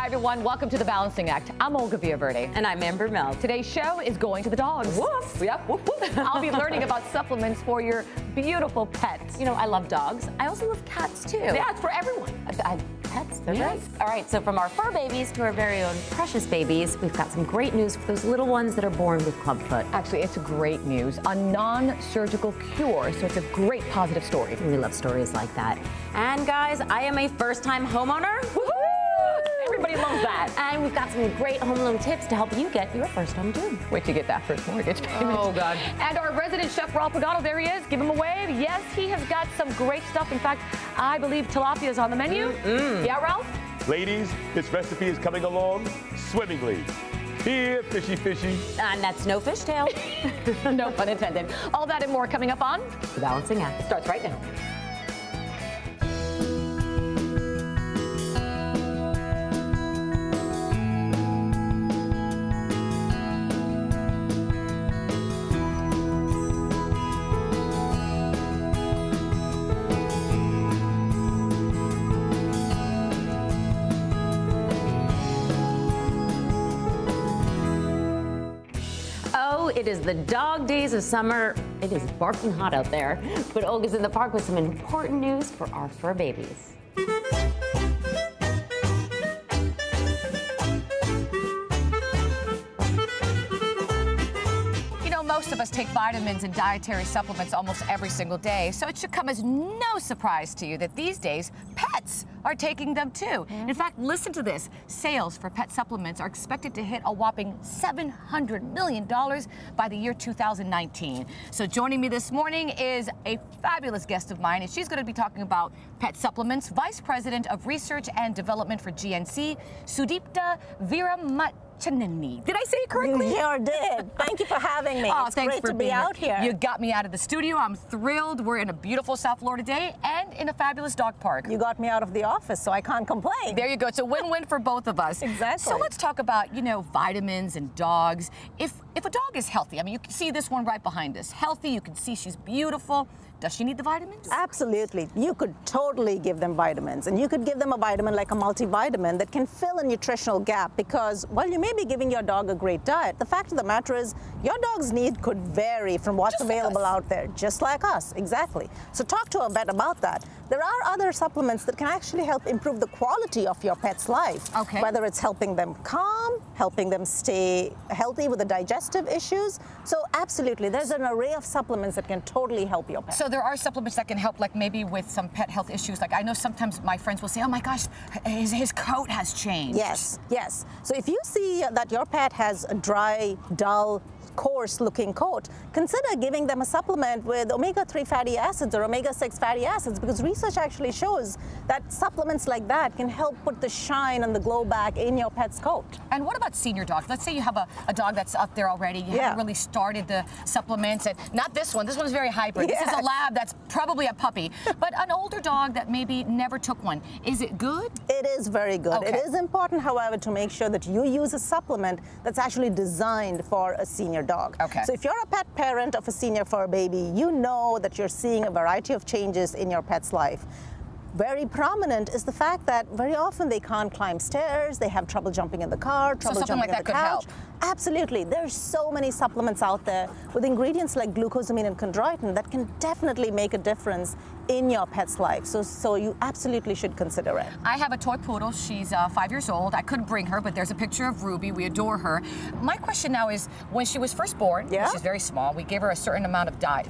Hi, everyone. Welcome to The Balancing Act. I'm Olga Villaverde. And I'm Amber Mel. Today's show is going to the dogs. Woof. Yep, woof, woof. I'll be learning about supplements for your beautiful pets. You know, I love dogs. I also love cats, too. Yeah, it's for everyone. Pets, they're Yes. great. All right, so from our fur babies to our very own precious babies, we've got some great news for those little ones that are born with clubfoot. Actually, it's great news. A non-surgical cure, so it's a great positive story. We love stories like that. And guys, I am a first-time homeowner. Woohoo! Everybody loves that. And we've got some great home loan tips to help you get your first home too. Wait to get that first mortgage payment. Oh, God. And our resident Chef Ralph Pagano, there he is. Give him a wave. Yes, he has got some great stuff. In fact, I believe tilapia is on the menu. Yeah, Ralph? Ladies, this recipe is coming along swimmingly. Here, fishy, fishy. And that's no fishtail. No pun intended. All that and more coming up on The Balancing Act. starts right now. It is the dog days of summer. It is barking hot out there, but Olga's in the park with some important news for our fur babies. Most of us take vitamins and dietary supplements almost every single day, so it should come as no surprise to you that these days pets are taking them too. In fact, listen to this. Sales for pet supplements are expected to hit a whopping $700 million by the year 2019. So joining me this morning is a fabulous guest of mine, and she's going to be talking about pet supplements. Vice President of Research and Development for GNC, Sudipta Veeramachaneni. Did I say it correctly? You sure did. Thank you for having me. Oh, it's thanks great for to being be out here. You got me out of the studio. I'm thrilled. We're in a beautiful South Florida day and in a fabulous dog park. You got me out of the office, so I can't complain. There you go. It's a win-win for both of us. Exactly. So let's talk about, vitamins and dogs. If a dog is healthy, I mean, you can see this one right behind us. Healthy, you can see she's beautiful. Does she need the vitamins? Absolutely. You could totally give them vitamins, and you could give them a vitamin like a multivitamin that can fill a nutritional gap, because while you may be giving your dog a great diet, the fact of the matter is your dog's need could vary from what's available out there, just like us. Exactly. So talk to a vet about that. There are other supplements that can actually help improve the quality of your pet's life. Okay. Whether it's helping them calm, helping them stay healthy with the digestive issues. So absolutely, there's an array of supplements that can totally help your pet. So there are supplements that can help, like maybe with some pet health issues. Like I know sometimes my friends will say, oh my gosh, his coat has changed. Yes, yes. So if you see that your pet has a dry, dull, coarse-looking coat, consider giving them a supplement with omega-3 fatty acids or omega-6 fatty acids, because research actually shows that supplements like that can help put the shine and the glow back in your pet's coat. And what about senior dogs? Let's say you have a dog that's up there already. You haven't really started the supplements. And not this one. This one's very hybrid. Yes. This is a lab that's probably a puppy. But an older dog that maybe never took one. Is it good? It is very good. Okay. It is important, however, to make sure that you use a supplement that's actually designed for a senior dog. Okay. So if you're a pet parent of a senior fur baby, you know that you're seeing a variety of changes in your pet's life. Very prominent is the fact that very often they can't climb stairs, they have trouble jumping in the car, trouble jumping in the couch. Absolutely. There's so many supplements out there with ingredients like glucosamine and chondroitin that can definitely make a difference in your pet's life. So you absolutely should consider it. I have a toy poodle. She's 5 years old. I couldn't bring her, but there's a picture of Ruby. We adore her. My question now is, when she was first born, she's very small, we gave her a certain amount of diet,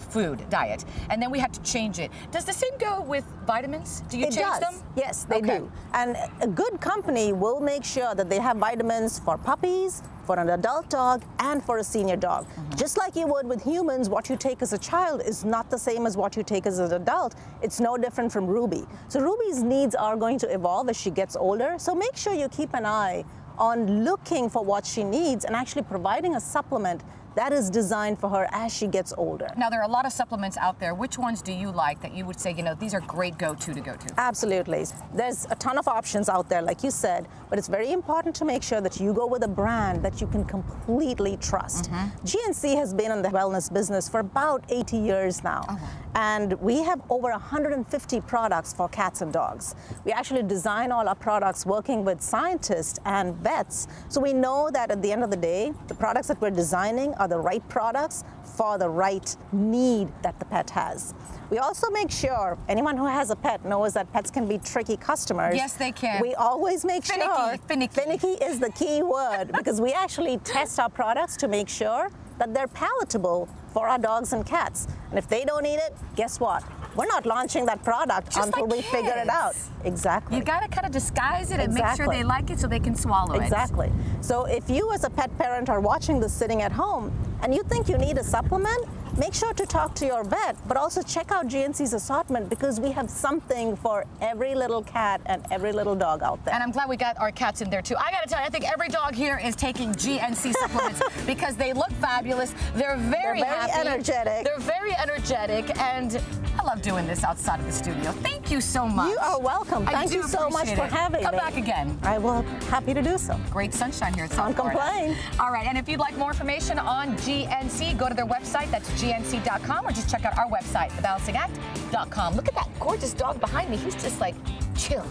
and then we had to change it. Does the same go with vitamins? Do you change them? Yes, they do. And a good company will make sure that they have vitamins for puppies, for an adult dog, and for a senior dog. Just like you would with humans, what you take as a child is not the same as what you take as an adult. It's no different from Ruby. So Ruby's needs are going to evolve as she gets older, so make sure you keep an eye on looking for what she needs and actually providing a supplement that is designed for her as she gets older. Now, there are a lot of supplements out there. Which ones do you like that you would say, these are great go-to to go to? Absolutely. There's a ton of options out there, like you said. but it's very important to make sure that you go with a brand that you can completely trust. GNC has been in the wellness business for about 80 years now. And we have over 150 products for cats and dogs. We actually design all our products working with scientists and vets, so we know that at the end of the day, the products that we're designing are the right products for the right need that the pet has. We also make sure anyone who has a pet knows that pets can be tricky customers. Yes, they can. We always make sure, finicky is the key word, because we actually test our products to make sure that they're palatable for our dogs and cats. And if they don't eat it, guess what? We're not launching that product Just until like we figure it out. kids. Exactly. You gotta kind of disguise it and make sure they like it so they can swallow it. Exactly. So if you as a pet parent are watching this sitting at home and you think you need a supplement, make sure to talk to your vet, but also check out GNC's assortment, because we have something for every little cat and every little dog out there. And I'm glad we got our cats in there too. I gotta tell you, I think every dog here is taking GNC supplements because they look fabulous. They're very happy. Energetic. They're very energetic, and I love doing this outside of the studio. Thank you so much. You are welcome. Thank you so much for having me. Come back again. I will. Happy to do so. Great sunshine here at South Can't Florida. complain. All right, and if you'd like more information on GNC, go to their website. That's gnc.com, or just check out our website, thebalancingact.com. Look at that gorgeous dog behind me. He's just like chill.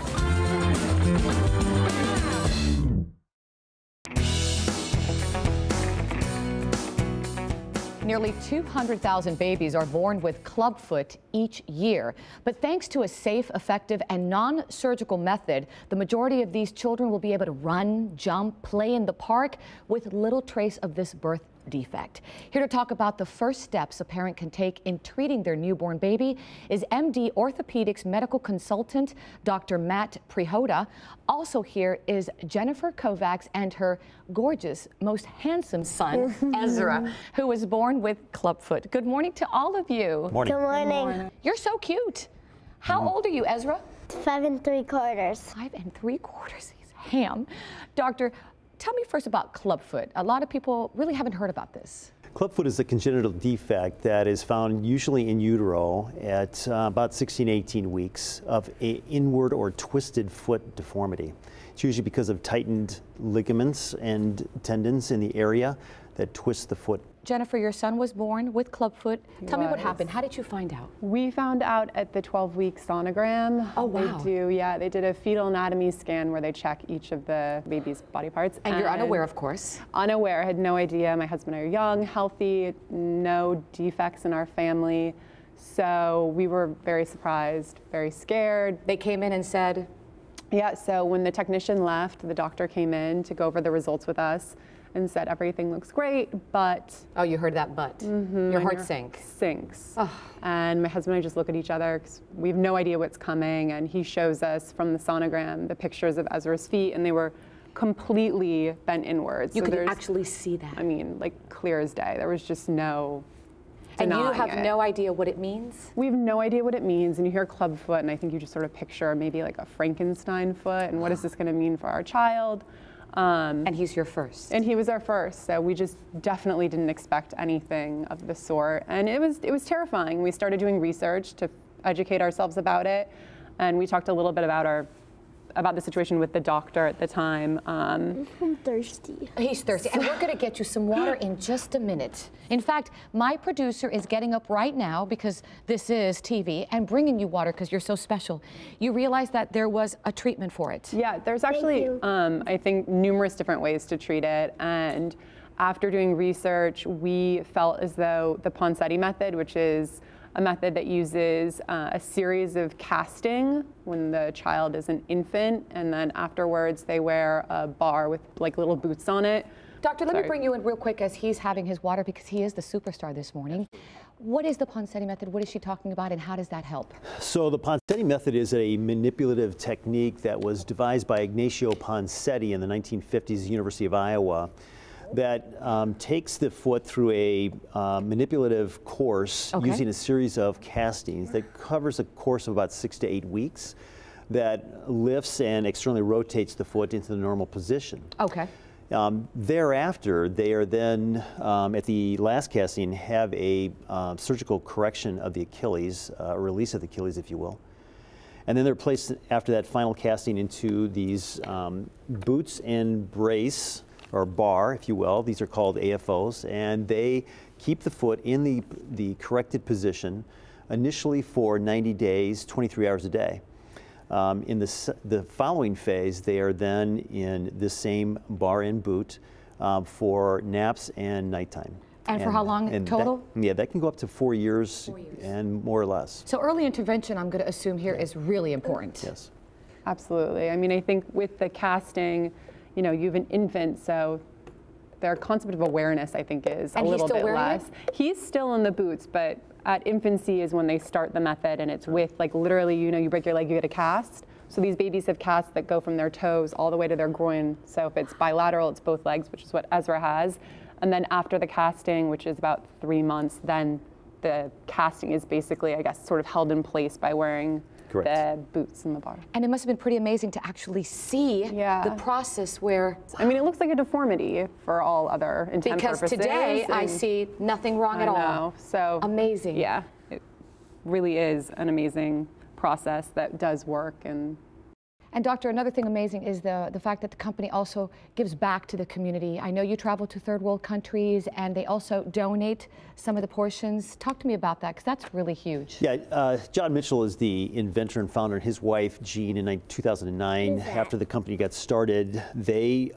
Nearly 200,000 babies are born with clubfoot each year. But thanks to a safe, effective, and non-surgical method, the majority of these children will be able to run, jump, play in the park with little trace of this birth defect. Here to talk about the first steps a parent can take in treating their newborn baby is MD Orthopedics medical consultant Dr. Matt Prihoda. Also here is Jennifer Kovacs and her gorgeous, most handsome son, Ezra, who was born with clubfoot. Good morning to all of you. Morning. Good morning. You're so cute. How old are you, Ezra? 5 3/4. 5 3/4. He's ham. Doctor, tell me first about clubfoot. A lot of people really haven't heard about this. Clubfoot is a congenital defect that is found usually in utero at about 16, 18 weeks of an inward or twisted foot deformity. It's usually because of tightened ligaments and tendons in the area that twist the foot. Jennifer, your son was born with clubfoot. Tell me what happened. How did you find out? We found out at the 12-week sonogram. Oh, wow. They did a fetal anatomy scan where they check each of the baby's body parts. And you're unaware, of course. Unaware, I had no idea. My husband and I are young, healthy, no defects in our family. So we were very surprised, very scared. They came in and said? Yeah, so when the technician left, the doctor came in to go over the results with us and said everything looks great, but... Oh, you heard that but. Your heart sank. Sinks. Oh. And my husband and I just look at each other because we have no idea what's coming, and he shows us from the sonogram the pictures of Ezra's feet, and they were completely bent inwards. You so could actually see that. I mean, like clear as day. There was just no And you denying have it. no idea what it means? We have no idea what it means, and you hear clubfoot, and I think you just sort of picture maybe like a Frankenstein foot, and what is this going to mean for our child? And he's your first. And he was our first, so we just definitely didn't expect anything of the sort. And it was terrifying. We started doing research to educate ourselves about it, and we talked a little bit about the situation with the doctor at the time. I'm thirsty. He's thirsty, and we're gonna get you some water in just a minute. In fact, my producer is getting up right now, because this is TV, and bringing you water because you're so special. You realize that there was a treatment for it. Yeah, there's actually, I think, numerous different ways to treat it. And after doing research, we felt as though the Ponseti method, which is a method that uses a series of casting when the child is an infant, and then afterwards they wear a bar with like little boots on it. Doctor, let me bring you in real quick as he's having his water, because he is the superstar this morning. What is the Ponseti method? What is she talking about, and how does that help? So the Ponseti method is a manipulative technique that was devised by Ignacio Ponseti in the 1950s at the University of Iowa, that takes the foot through a manipulative course using a series of castings that covers a course of about 6 to 8 weeks, that lifts and externally rotates the foot into the normal position. Okay. Thereafter, they are then, at the last casting, have a surgical correction of the Achilles, a release of the Achilles, if you will. And then they're placed after that final casting into these boots and brace, or bar, if you will. These are called AFOs, and they keep the foot in the corrected position initially for 90 days, 23 hours a day. In the following phase, they are then in the same bar and boot for naps and nighttime. And for how long total? That can go up to 4 years, and more or less. So early intervention, I'm going to assume here, is really important. Yes. Absolutely. I mean, I think with the casting, you know, you have an infant, so their concept of awareness, I think, is a little bit less. He's still in the boots, but at infancy is when they start the method, and it's with, like, literally, you know, you break your leg, you get a cast. So these babies have casts that go from their toes all the way to their groin. So if it's bilateral, it's both legs, which is what Ezra has. And then after the casting, which is about 3 months, then the casting is basically, I guess, sort of held in place by wearing the boots and the bar. And it must have been pretty amazing to actually see the process where... I mean, it looks like a deformity for all other intent purposes. Because today I see nothing wrong at all. So amazing. Yeah, it really is an amazing process that does work. And doctor, another thing amazing is the fact that the company also gives back to the community. I know you travel to third world countries, and they also donate some of the portions. Talk to me about that, because that's really huge. Yeah, John Mitchell is the inventor and founder, and his wife, Jean, in 2009, after the company got started, they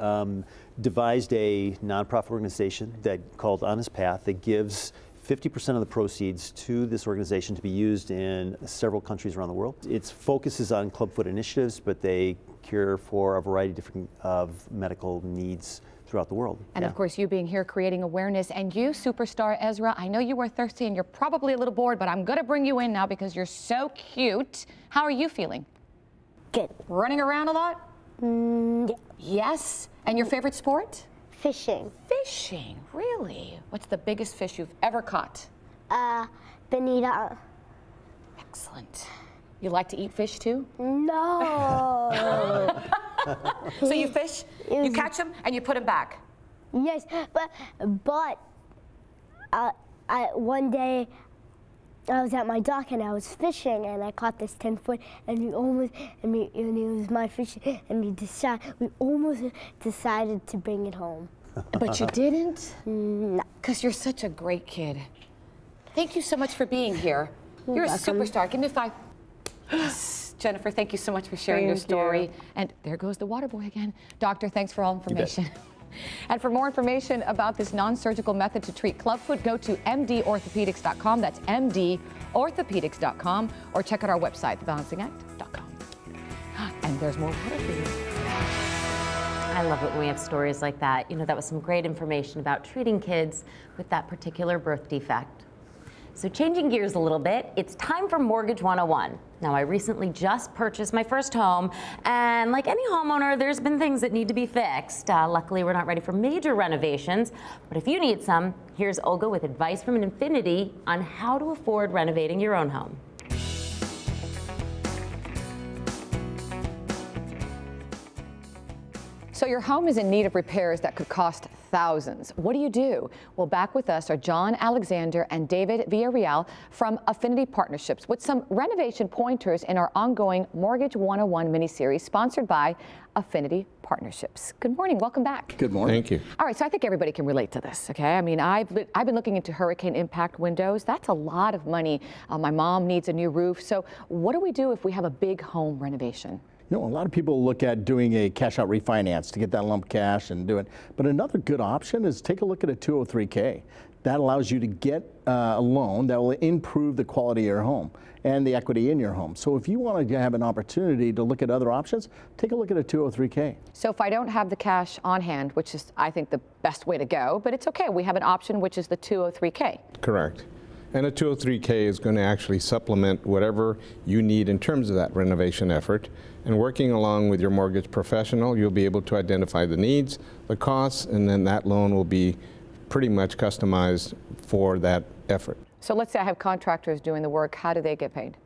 devised a nonprofit organization called On His Path that gives 50% of the proceeds to this organization to be used in several countries around the world. Its focus is on Clubfoot initiatives, but they cure for a variety of different medical needs throughout the world. And of course, you being here creating awareness, and you, superstar Ezra, I know you were thirsty and you're probably a little bored, but I'm gonna bring you in now because you're so cute. How are you feeling? Good. Running around a lot? Yeah. Yes. And your favorite sport? Fishing. Fishing, really? What's the biggest fish you've ever caught? Bonita. Excellent. You like to eat fish too? No. So you fish, you catch them, and you put them back? Yes, but one day I was at my dock and I was fishing and I caught this 10-foot and it was my fish and we almost decided to bring it home. But you didn't? No. Because you're such a great kid. Thank you so much for being here. You're a superstar. Give me 5. Yes. Jennifer, thank you so much for sharing your story. And there goes the water boy again. Doctor, thanks for all information. And for more information about this non-surgical method to treat clubfoot, go to mdorthopedics.com. That's mdorthopedics.com, or check out our website, thebalancingact.com. And there's more water for you. I love it when we have stories like that. You know, that was some great information about treating kids with that particular birth defect. So changing gears a little bit, it's time for Mortgage 101. Now, I recently just purchased my first home, and like any homeowner, there's been things that need to be fixed. Luckily, we're not ready for major renovations, but if you need some, here's Olga with advice from Infinity on how to afford renovating your own home. So your home is in need of repairs that could cost thousands. What do you do? Well, back with us are John Alexander and David Villarreal from Affinity Partnerships with some renovation pointers in our ongoing Mortgage 101 mini-series sponsored by Affinity Partnerships. Good morning. Welcome back. Good morning. Thank you. All right, so I think everybody can relate to this, okay? I mean, I've been looking into hurricane impact windows. That's a lot of money. My mom needs a new roof. So what do we do if we have a big home renovation? You know, a lot of people look at doing a cash out refinance to get that lump cash and do it. But another good option is take a look at a 203K. That allows you to get a loan that will improve the quality of your home and the equity in your home. So if you want to have an opportunity to look at other options, take a look at a 203K. So if I don't have the cash on hand, which is, I think, the best way to go, but it's okay. We have an option, which is the 203K. Correct. And a 203K is going to actually supplement whatever you need in terms of that renovation effort. And working along with your mortgage professional, you'll be able to identify the needs, the costs, and then that loan will be pretty much customized for that effort. So let's say I have contractors doing the work. How do they get paid?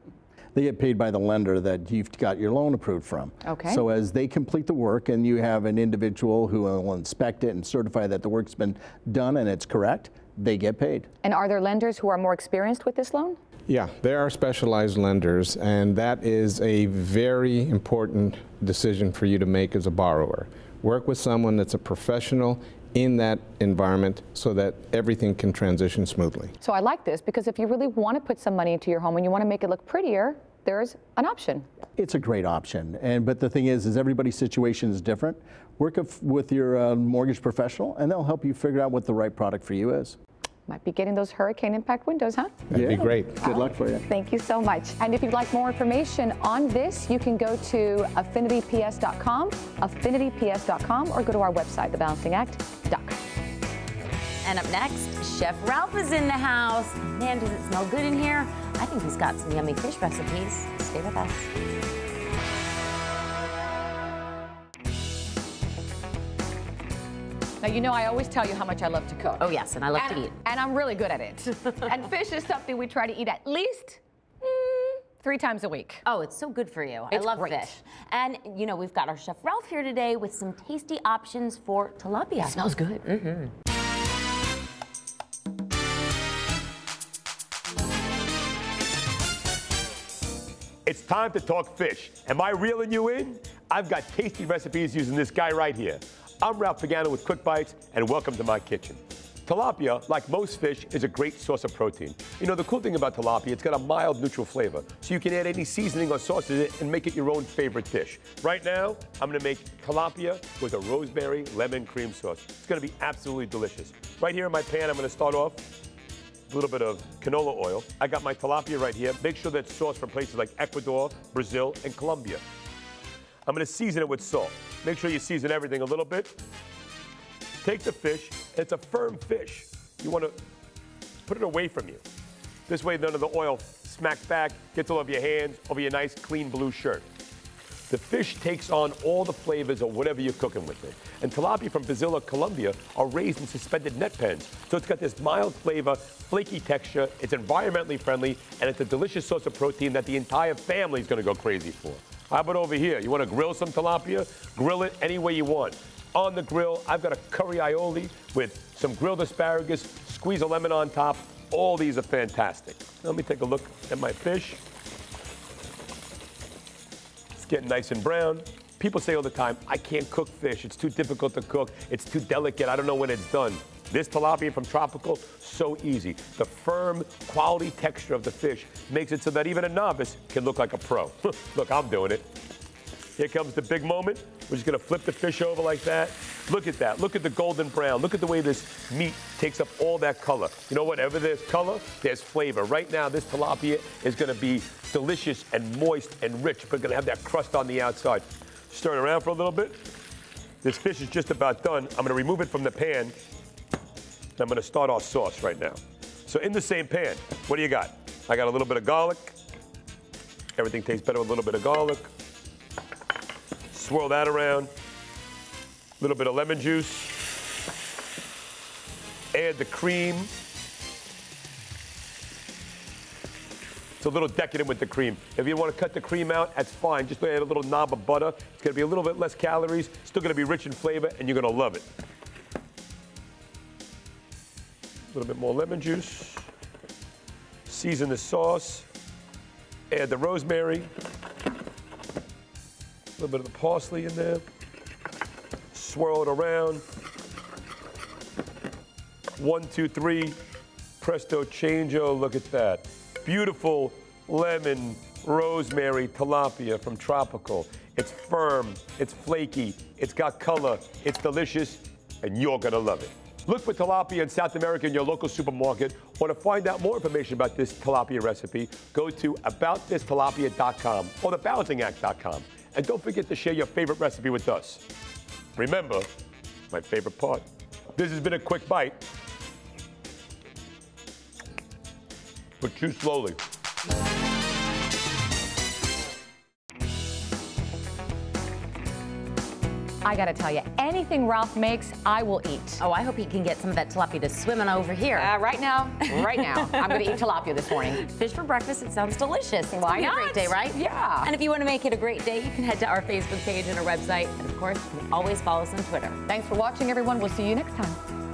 They get paid by the lender that you've got your loan approved from. Okay. So as they complete the work and you have an individual who will inspect it and certify that the work's been done and it's correct, they get paid. And are there lenders who are more experienced with this loan? Yeah, there are specialized lenders, and that is a very important decision for you to make as a borrower. Work with someone that's a professional in that environment so that everything can transition smoothly. So I like this because if you really want to put some money into your home and you want to make it look prettier, there's an option. It's a great option, but the thing is everybody's situation is different. Work with your mortgage professional, and they'll help you figure out what the right product for you is. Might be getting those hurricane impact windows, huh? That'd be great. Good luck for you. Thank you so much. And if you'd like more information on this, you can go to affinityps.com, affinityps.com, or go to our website, thebalancingAct.com. And up next, Chef Ralph is in the house. Man, does it smell good in here? I think he's got some yummy fish recipes. Stay with us. Now, you know I always tell you how much I love to cook. Oh, yes, and I love to eat. And I'm really good at it. And fish is something we try to eat at least 3 times a week. Oh, it's so good for you. It's I love great. fish. And, you know, we've got our Chef Ralph here today with some tasty options for tilapia. It smells good. Mm-hmm. It's time to talk fish. Am I reeling you in? I've got tasty recipes using this guy right here. I'm Ralph Pagano with Quick Bytes, and welcome to my kitchen. Tilapia, like most fish, is a great source of protein. You know, the cool thing about tilapia, it's got a mild, neutral flavor, so you can add any seasoning or sauce to it and make it your own favorite dish. Right now, I'm gonna make tilapia with a rosemary lemon cream sauce. It's gonna be absolutely delicious. Right here in my pan, I'm gonna start off a little bit of canola oil. I got my tilapia right here. Make sure that's sourced from places like Ecuador, Brazil, and Colombia. I'm gonna season it with salt. Make sure you season everything a little bit. Take the fish, and it's a firm fish. You wanna put it away from you. This way none of the oil smacks back, gets all over your hands, over your nice clean blue shirt. The fish takes on all the flavors of whatever you're cooking with it. And tilapia from Brazil or Colombia are raised in suspended net pens. So it's got this mild flavor, flaky texture, it's environmentally friendly, and it's a delicious source of protein that the entire family is gonna go crazy for. How about over here? You wanna grill some tilapia? Grill it any way you want. On the grill, I've got a curry aioli with some grilled asparagus, squeeze a lemon on top. All these are fantastic. Let me take a look at my fish. It's getting nice and brown. People say all the time, I can't cook fish. It's too difficult to cook. It's too delicate. I don't know when it's done. This tilapia from Tropical, so easy. The firm, quality texture of the fish makes it so that even a novice can look like a pro. Look, I'm doing it. Here comes the big moment. We're just gonna flip the fish over like that. Look at that. Look at the golden brown. Look at the way this meat takes up all that color. You know, whatever there's color, there's flavor. Right now, this tilapia is gonna be delicious and moist and rich, but gonna have that crust on the outside. Stir it around for a little bit. This fish is just about done. I'm gonna remove it from the pan. And I'm gonna start our sauce right now. So in the same pan, what do you got? I got a little bit of garlic. Everything tastes better with a little bit of garlic. Swirl that around. A little bit of lemon juice. Add the cream. It's a little decadent with the cream. If you want to cut the cream out, that's fine. Just add a little knob of butter. It's going to be a little bit less calories, still going to be rich in flavor, and you're going to love it. A little bit more lemon juice. Season the sauce. Add the rosemary. A little bit of the parsley in there. Swirl it around. 1, 2, 3. Presto changeo, look at that. Beautiful lemon, rosemary tilapia from Tropical. It's firm, it's flaky, it's got color, it's delicious, and you're gonna love it. Look for tilapia in South America in your local supermarket, or to find out more information about this tilapia recipe, go to aboutthistilapia.com or thebalancingAct.com. And don't forget to share your favorite recipe with us. Remember, my favorite part. This has been a quick bite, but chew slowly. I gotta tell you, anything Ralph makes, I will eat. Oh, I hope he can get some of that tilapia to swimming over here. Right now, I'm gonna eat tilapia this morning. Fish for breakfast, it sounds delicious. It's Why gonna be a not? great day, right? Yeah. And if you want to make it a great day, you can head to our Facebook page and our website. And of course, you can always follow us on Twitter. Thanks for watching, everyone. We'll see you next time.